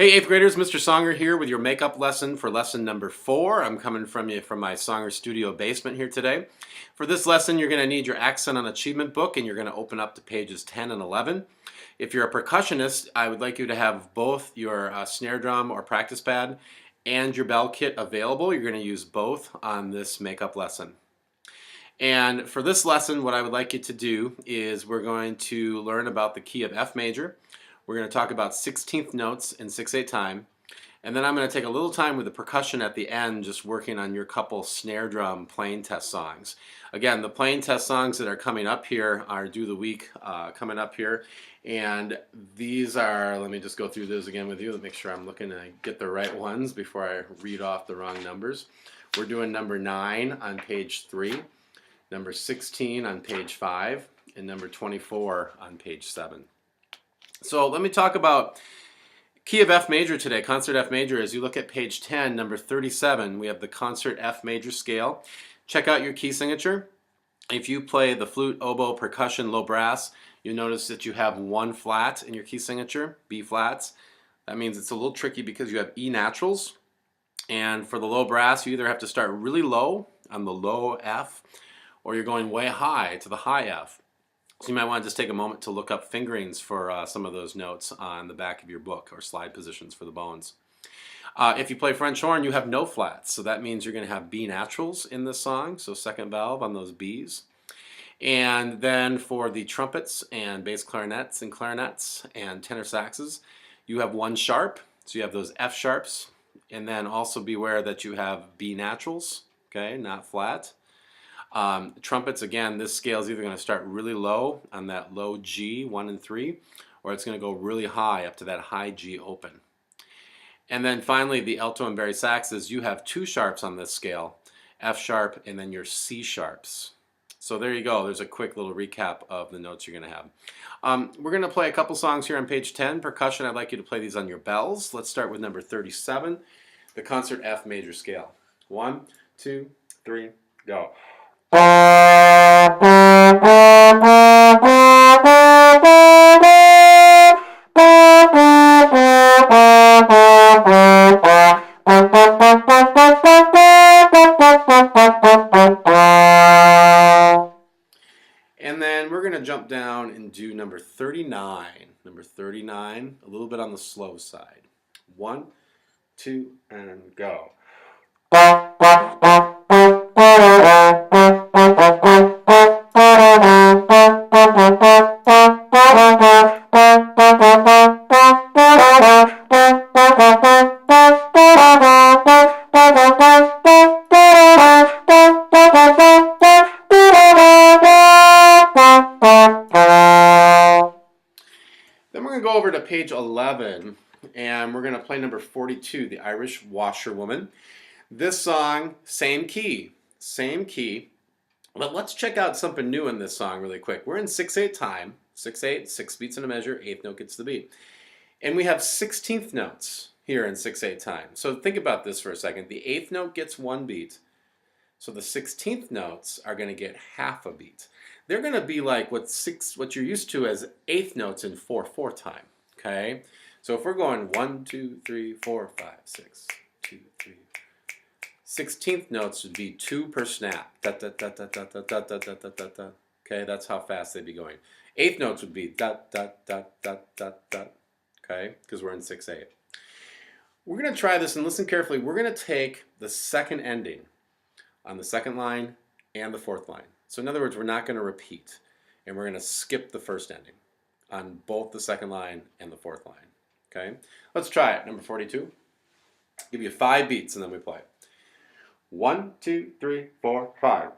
Hey 8th graders, Mr. Songer here with your makeup lesson for lesson number 4. I'm coming from you from my Songer studio basement here today. For this lesson, you're going to need your accent on achievement book, and you're going to open up to pages 10 and 11. If you're a percussionist, I would like you to have both your snare drum or practice pad and your bell kit available. You're going to use both on this makeup lesson. And for this lesson, what I would like you to do is we're going to learn about the key of F major. We're going to talk about 16th notes in 6/8 time. And then I'm going to take a little time with the percussion at the end, just working on your couple snare drum playing test songs. Again, the playing test songs that are coming up here are due the week coming up here. And these are, let me just go through those again with you to make sure I'm looking to get the right ones before I read off the wrong numbers. We're doing number 9 on page 3, number 16 on page 5, and number 24 on page 7. So let me talk about key of F major today, concert F major. As you look at page 10, number 37, we have the concert F major scale. Check out your key signature. If you play the flute, oboe, percussion, low brass, you notice that you have one flat in your key signature, B flats. That means it's a little tricky because you have E naturals. And for the low brass, you either have to start really low on the low F, or you're going way high to the high F. So you might want to just take a moment to look up fingerings for some of those notes on the back of your book, or slide positions for the bones. If you play French horn, you have no flats, so that means you're going to have B naturals in this song, so second valve on those Bs. And then for the trumpets and bass clarinets and tenor saxes, you have one sharp, so you have those F sharps. And then also beware that you have B naturals, okay, not flat. Trumpets, again, this scale is either going to start really low on that low G, 1 and 3, or it's going to go really high up to that high G open. And then finally, the alto and bass saxes, you have two sharps on this scale, F sharp and then your C sharps. So there you go. There's a quick little recap of the notes you're going to have. We're going to play a couple songs here on page 10. Percussion, I'd like you to play these on your bells. Let's start with number 37, the concert F major scale. 1, 2, 3, go. And then we're going to jump down and do number 39. Number 39, a little bit on the slow side. 1, 2, and go. Then we're going to go over to page 11, and we're going to play number 42, The Irish Washerwoman. This song, same key, but let's check out something new in this song really quick. We're in 6/8 time, 6/8, 6 beats in a measure, 8th note gets the beat. And we have 16th notes here in 6/8 time. So think about this for a second. The 8th note gets 1 beat, so the 16th notes are going to get half a beat. They're going to be like what you're used to as 8th notes in 4/4 time, okay? So if we're going 1, 2, 3, 4, 5, 6, 2, 3, 16th notes would be 2 per snap. Da, da, da, da, da, da, da, da, da, da, da, da. Okay, that's how fast they'd be going. 8th notes would be da, da, da, da, da, da. Okay, because we're in 6/8. We're going to try this and listen carefully. We're going to take the second ending on the second line and the 4th line. So in other words, we're not going to repeat, and we're going to skip the first ending on both the second line and the 4th line. Okay, let's try it. Number 42. Give you 5 beats and then we play. 1, 2, 3, 4, 5.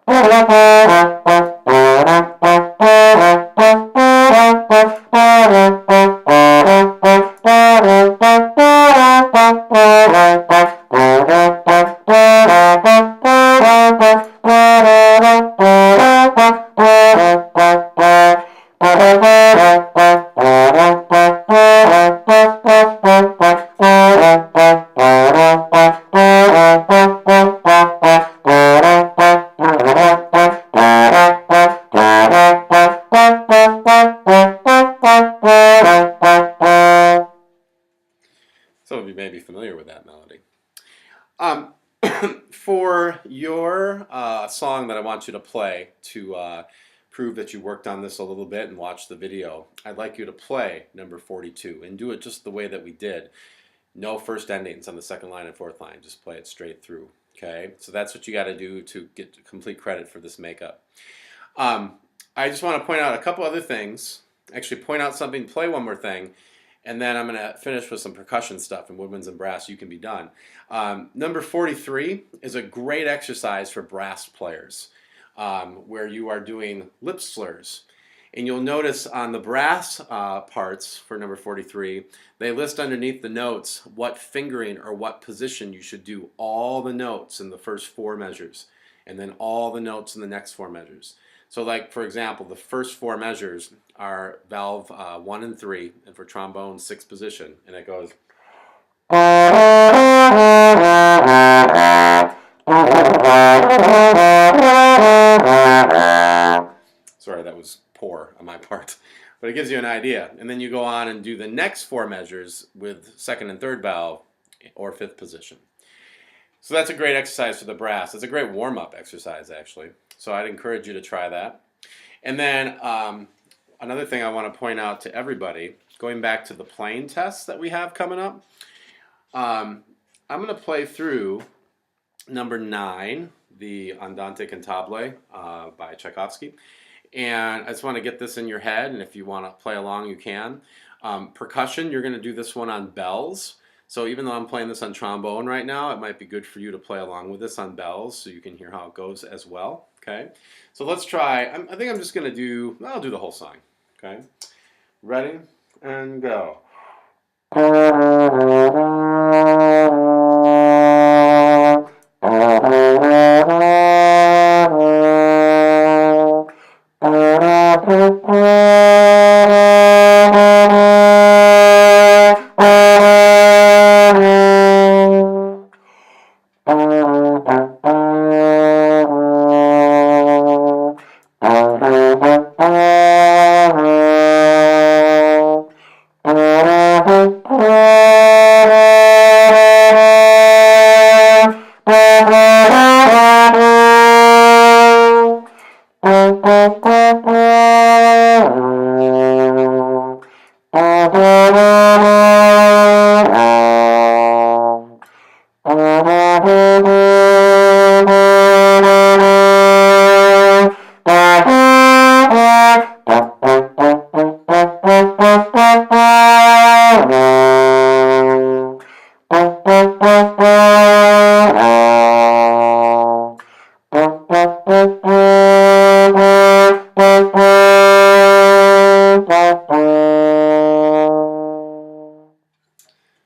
Some of you may be familiar with that melody. For your song that I want you to play to prove that you worked on this a little bit and watch the video, I'd like you to play number 42 and do it just the way that we did. No first endings on the second line and fourth line. Just play it straight through. Okay, so that's what you got to do to get complete credit for this makeup. I just want to point out a couple other things. Actually, point out something, play one more thing, and then I'm going to finish with some percussion stuff and woodwinds and brass. You can be done. Number 43 is a great exercise for brass players, where you are doing lip slurs. And you'll notice on the brass parts for number 43, they list underneath the notes what fingering or what position you should do all the notes in the first 4 measures, and then all the notes in the next 4 measures. So like, for example, the first 4 measures are valve 1 and 3, and for trombone, 6th position, and it goes. Sorry, that was poor on my part, but it gives you an idea. And then you go on and do the next 4 measures with 2nd and 3rd valve or 5th position. So that's a great exercise for the brass. It's a great warm-up exercise, actually. So I'd encourage you to try that. And then another thing I want to point out to everybody, going back to the playing tests that we have coming up, I'm going to play through number 9, the Andante Cantabile by Tchaikovsky. And I just want to get this in your head, and if you want to play along, you can. Percussion, you're going to do this one on bells. So even though I'm playing this on trombone right now, it might be good for you to play along with this on bells so you can hear how it goes as well. Okay, so let's try. I think I'm just going to do, I'll do the whole song. Okay, ready and go.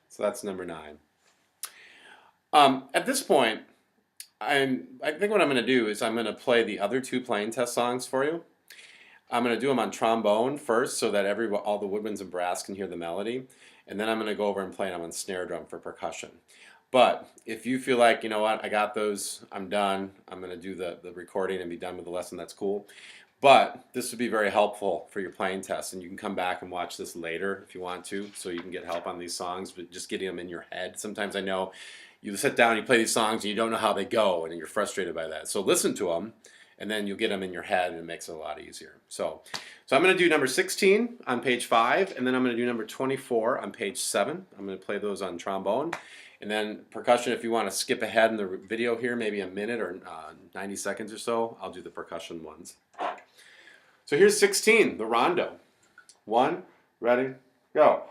So that's number 9. At this point, I think what I'm going to do is I'm going to play the other 2 playing test songs for you. I'm going to do them on trombone first so that all the woodwinds and brass can hear the melody. And then I'm going to go over and play them on snare drum for percussion. But if you feel like, you know what, I got those, I'm done, I'm going to do the recording and be done with the lesson, that's cool. But this would be very helpful for your playing test, and you can come back and watch this later if you want to, so you can get help on these songs, but just getting them in your head. Sometimes I know you sit down, you play these songs, and you don't know how they go, and you're frustrated by that. So listen to them, and then you'll get them in your head, and it makes it a lot easier. So I'm going to do number 16 on page 5, and then I'm going to do number 24 on page 7. I'm going to play those on trombone. And then percussion, if you want to skip ahead in the video here, maybe a minute or 90 seconds or so, I'll do the percussion ones. So here's 16, the rondo. 1, ready, go.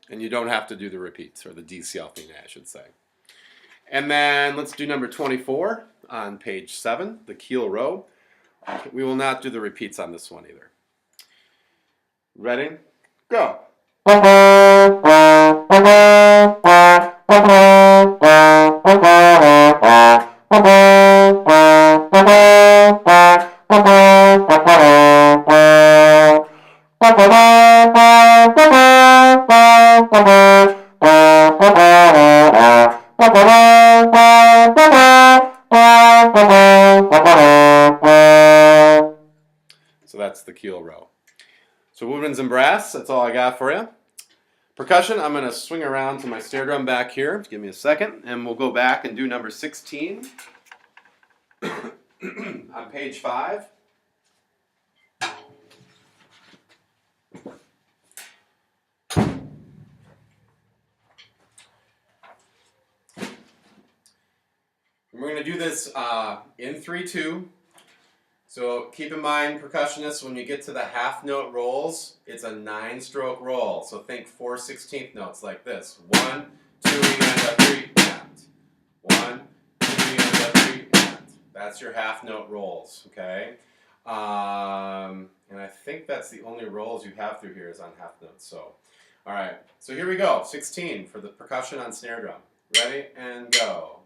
And you don't have to do the repeats, or the decalfing, I should say. And then let's do number 24 on page 7, the keel row. We will not do the repeats on this one either. Ready? Go. So that's the keel row. So woodwinds and brass, that's all I got for you. Percussion, I'm going to swing around to my snare drum back here. Give me a second, and we'll go back and do number 16 on page 5. We're going to do this in 3/2. So keep in mind, percussionists, when you get to the half note rolls, it's a 9-stroke roll. So think 4 16th notes like this. 1, 2, and a 3, and. 1, 2, and a 3, and. That's your half note rolls, okay? And I think that's the only rolls you have through here is on half notes. So, all right. So here we go. 16 for the percussion on snare drum. Ready and go.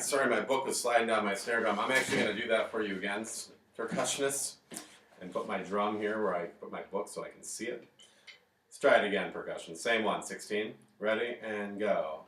Sorry, my book was sliding down my snare drum. I'm actually going to do that for you again, percussionists, and put my drum here where I put my book so I can see it. Let's try it again, percussion. Same one, 16. Ready, and go.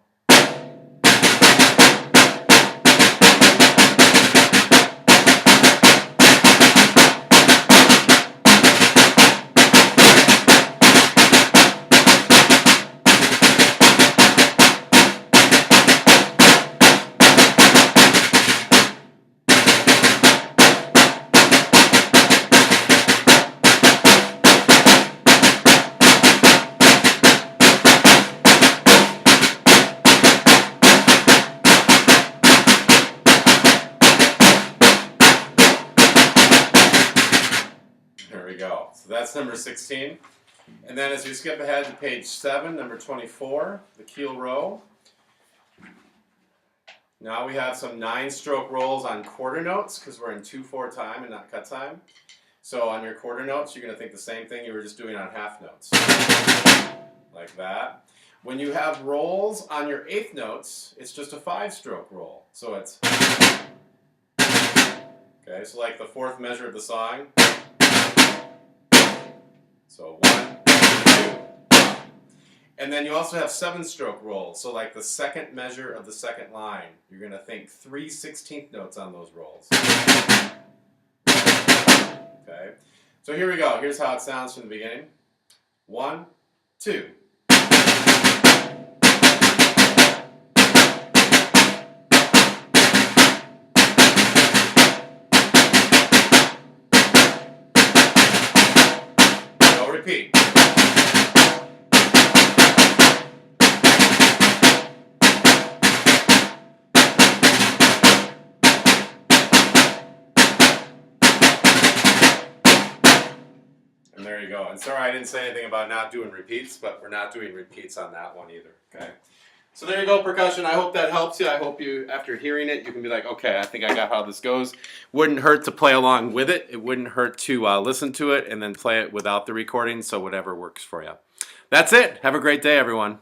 There we go. So that's number 16. And then as we skip ahead to page 7, number 24, the keel row. Now we have some 9-stroke rolls on quarter notes because we're in 2/4 time and not cut time. So on your quarter notes, you're going to think the same thing you were just doing on half notes. Like that. When you have rolls on your 8th notes, it's just a 5-stroke roll. So it's... Okay, so like the 4th measure of the song. So 1, 2, and then you also have 7-stroke rolls. So like the 2nd measure of the 2nd line, you're going to think 3 16th notes on those rolls. Okay, so here we go. Here's how it sounds from the beginning. 1, 2. Repeat. And there you go. And sorry I didn't say anything about not doing repeats, but we're not doing repeats on that one either. Okay. So there you go, percussion. I hope that helps you. I hope you, after hearing it, you can be like, okay, I think I got how this goes. Wouldn't hurt to play along with it. It wouldn't hurt to listen to it and then play it without the recording, so whatever works for you. That's it. Have a great day, everyone.